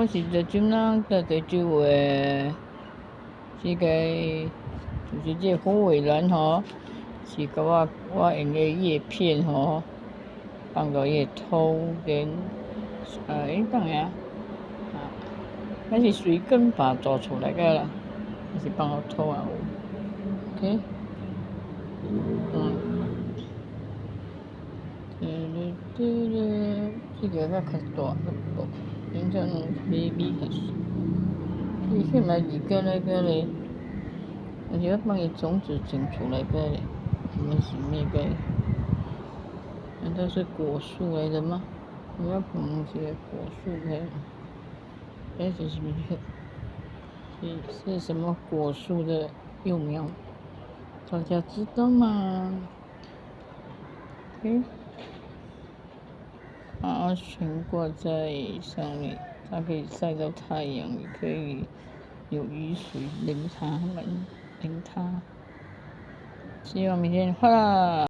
我是在今仔在第9月，即个就是这火尾兰吼，是甲我用的叶片吼，放到伊的土连，放呀，那是随根拔做出来个啦，还是放到土啊有 ，OK，这个较大，变成米较细，你先来二个，而且要帮伊种子种出来个嘞，我们是那个，难道是果树来的吗？我要讲一个果树来，这是什么？是什么果树的幼苗？大家知道吗？把它悬挂在上面，它可以晒到太阳，也可以有雨水淋它。希望明天发啦。